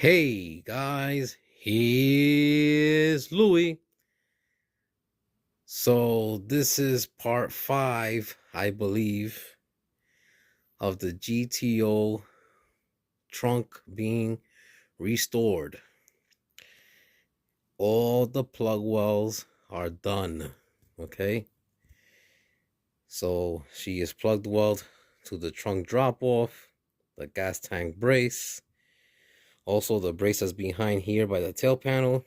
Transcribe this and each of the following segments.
Hey guys, here's Louis. So this is part 5, I believe, of the GTO trunk being restored. All the plug wells are done. Okay, so she is plugged well to the trunk drop off, the gas tank brace, also the brace that's behind here by the tail panel,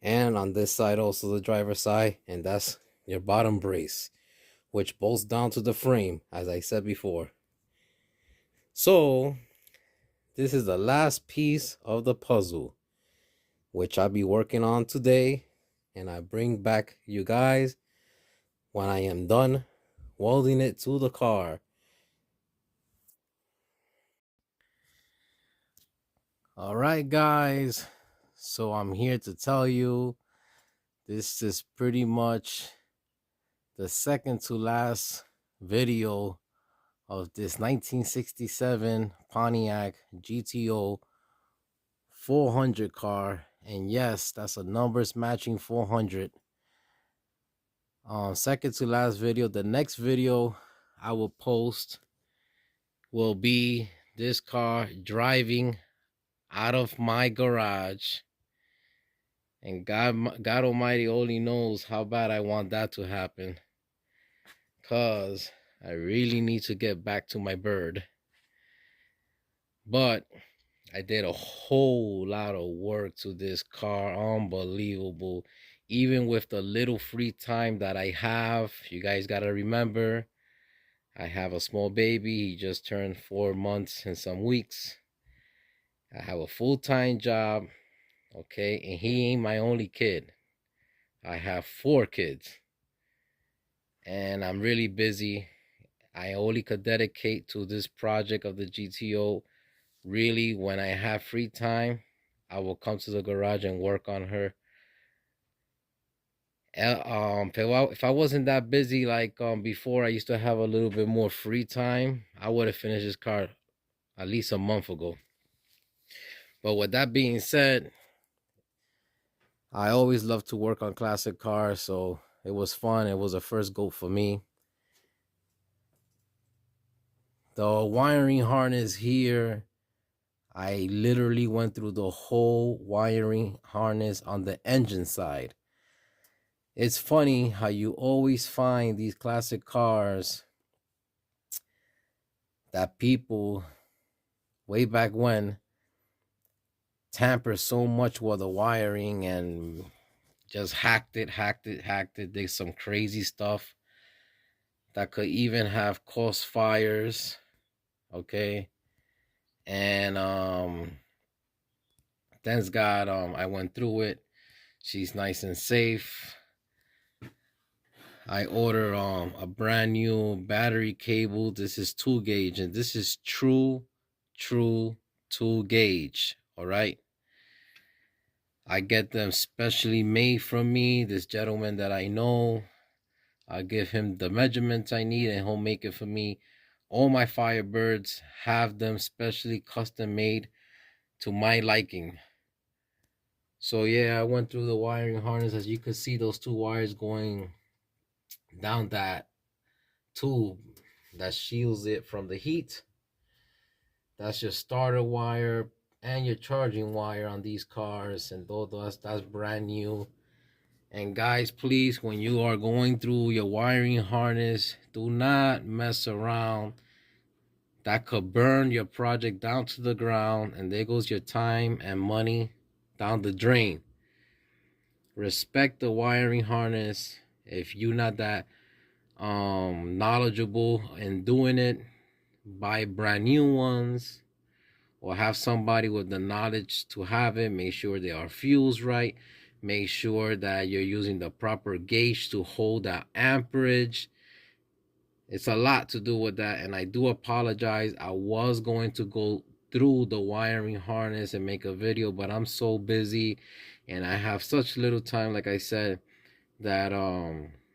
and on this side also the driver's side, and that's your bottom brace, which bolts down to the frame, as I said before. So this is the last piece of the puzzle, which I'll be working on today, and I bring back you guys when I am done welding it to the car. All right guys, so I'm here to tell you this is pretty much the second to last video of this 1967 Pontiac GTO 400 car. And yes, that's a numbers matching 400. Second to last video. The next video I will post will be this car driving out of my garage, and God Almighty only knows how bad I want that to happen, cause I really need to get back to my bird. But I did a whole lot of work to this car. Unbelievable. Even with the little free time that I have, you guys got to remember, I have a small baby. He just turned 4 months and some weeks. I have a full-time job, okay? And he ain't my only kid. I have 4 kids. And I'm really busy. I only could dedicate to this project of the GTO. Really, when I have free time, I will come to the garage and work on her. If I wasn't that busy like before, I used to have a little bit more free time, I would have finished this car at least a month ago. But with that being said, I always love to work on classic cars, so it was fun. It was a first go for me. The wiring harness here, I literally went through the whole wiring harness on the engine side. It's funny how you always find these classic cars that people way back when tamper so much with the wiring and just hacked it. Did some crazy stuff that could even have caused fires. Okay. And thanks God I went through it. She's nice and safe. I ordered a brand new battery cable. This is 2 gauge, and this is true 2 gauge. All right. I get them specially made from me. This gentleman that I know, I give him the measurements I need and he'll make it for me. All my Firebirds have them specially custom made to my liking. So yeah, I went through the wiring harness. As you can see, those 2 wires going down that tube that shields it from the heat. That's your starter wire and your charging wire on these cars, and that's brand new. And guys, please, when you are going through your wiring harness, do not mess around. That could burn your project down to the ground, and there goes your time and money down the drain. Respect the wiring harness. If you're not that knowledgeable in doing it, buy brand new ones or have somebody with the knowledge to have it. Make sure they are fused right. Make sure that you're using the proper gauge to hold that amperage. It's a lot to do with that, and I do apologize. I was going to go through the wiring harness and make a video, but I'm so busy and I have such little time, like I said, that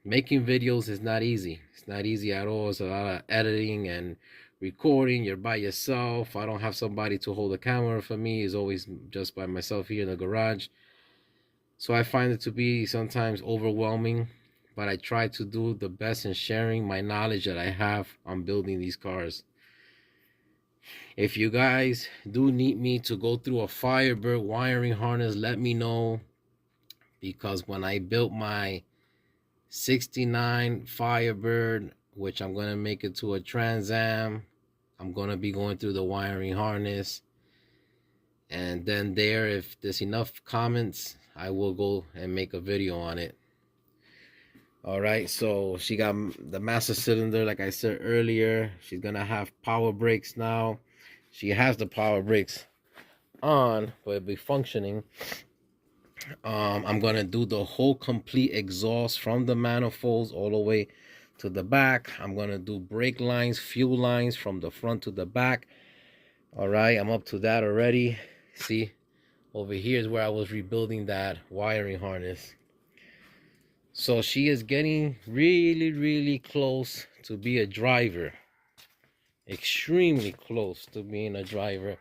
making videos is not easy. It's not easy at all. It's a lot of editing and recording, you're by yourself. I don't have somebody to hold the camera for me. It's always just by myself here in the garage. So I find it to be sometimes overwhelming, but I try to do the best in sharing my knowledge that I have on building these cars. If you guys do need me to go through a Firebird wiring harness, let me know, because when I built my 69 Firebird, which I'm going to make it to a Trans Am, I'm going to be going through the wiring harness. And then there, if there's enough comments, I will go and make a video on it. All right, so she got the master cylinder, like I said earlier. She's going to have power brakes now. She has the power brakes on, but it'll be functioning. I'm gonna do the whole complete exhaust from the manifolds all the way to the back. I'm gonna do brake lines, fuel lines from the front to the back. All right, I'm up to that already. See, over here is where I was rebuilding that wiring harness. So she is getting really, really close to be a driver. Extremely close to being a driver.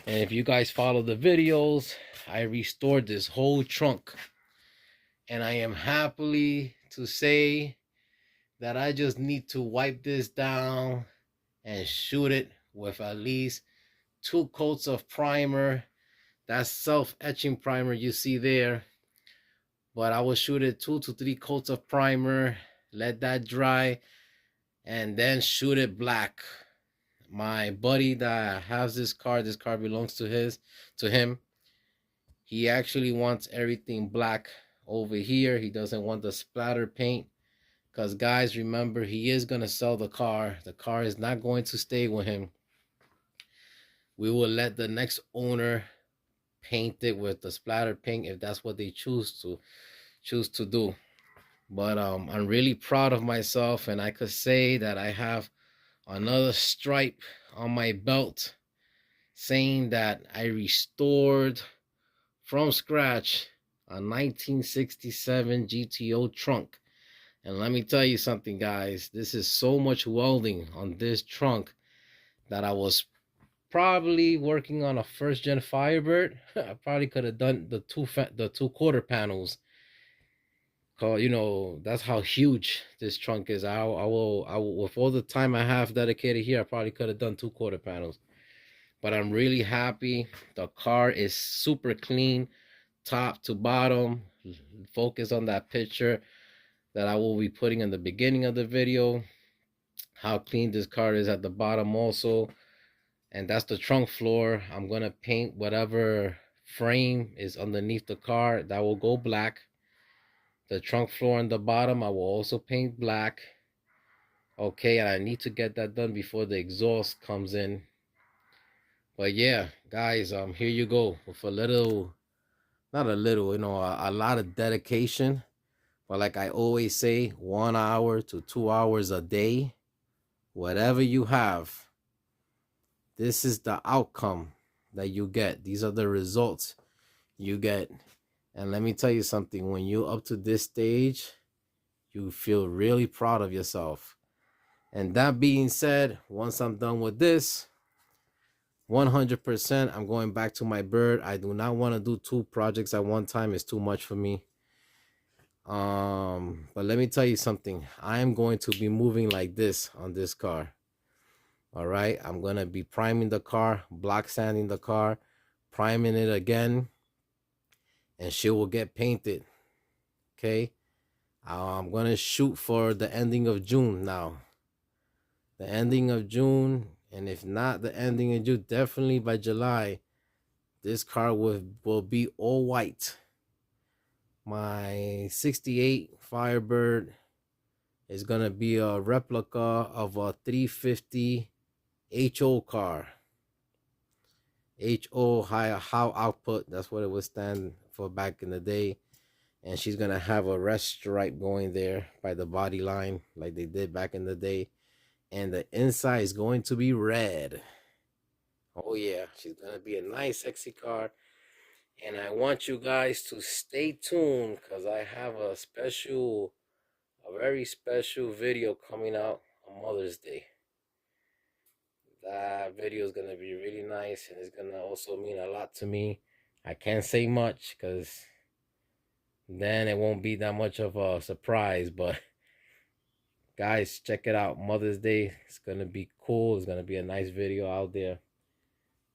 And if you guys follow the videos, I restored this whole trunk. And I am happily to say that I just need to wipe this down and shoot it with at least 2 coats of primer. That's self-etching primer you see there. But I will shoot it 2 to 3 coats of primer, let that dry, and then shoot it black. My buddy that has this car belongs to him. He actually wants everything black over here. He doesn't want the splatter paint. Because guys, remember, he is going to sell the car. The car is not going to stay with him. We will let the next owner paint it with the splatter paint if that's what they choose to do. But I'm really proud of myself, and I could say that I have another stripe on my belt saying that I restored from scratch a 1967 GTO trunk. And let me tell you something, guys. This is so much welding on this trunk that I was probably working on a first gen Firebird. I probably could have done the two quarter panels. Cause you know that's how huge this trunk is. I will with all the time I have dedicated here, I probably could have done 2 quarter panels. But I'm really happy. The car is super clean, top to bottom. Focus on that picture that I will be putting in the beginning of the video, how clean this car is at the bottom also. And that's the trunk floor. I'm gonna paint whatever frame is underneath the car, that will go black. The trunk floor on the bottom I will also paint black. Okay, and I need to get that done before the exhaust comes in. But yeah, guys, here you go with a little, not a little, you know, a lot of dedication. But like I always say, 1 hour to 2 hours a day, whatever you have, this is the outcome that you get. These are the results you get. And let me tell you something, when you're up to this stage, you feel really proud of yourself. And that being said, once I'm done with this, 100%, I'm going back to my bird. I do not want to do 2 projects at one time. It's too much for me. But let me tell you something. I am going to be moving like this on this car. All right, I'm gonna be priming the car, block sanding the car, priming it again, and she will get painted. Okay, I'm gonna shoot for the ending of June now. The ending of June, and if not the ending of June, definitely by July, this car will be all white. My 68 Firebird is gonna be a replica of a 350 HO car. HO, high output, that's what it would stand for back in the day. And she's gonna have a red stripe going there by the body line like they did back in the day. And the inside is going to be red. Oh yeah, she's gonna be a nice sexy car. And I want you guys to stay tuned, because I have a very special video coming out on Mother's Day. That video is gonna be really nice, and it's gonna also mean a lot to me. I can't say much because then it won't be that much of a surprise. But guys, check it out. Mother's Day. It's gonna be cool. It's gonna be a nice video out there.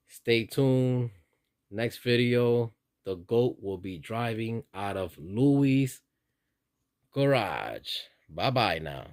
Stay tuned. Next video, the GOAT will be driving out of Louis' garage. Bye bye now.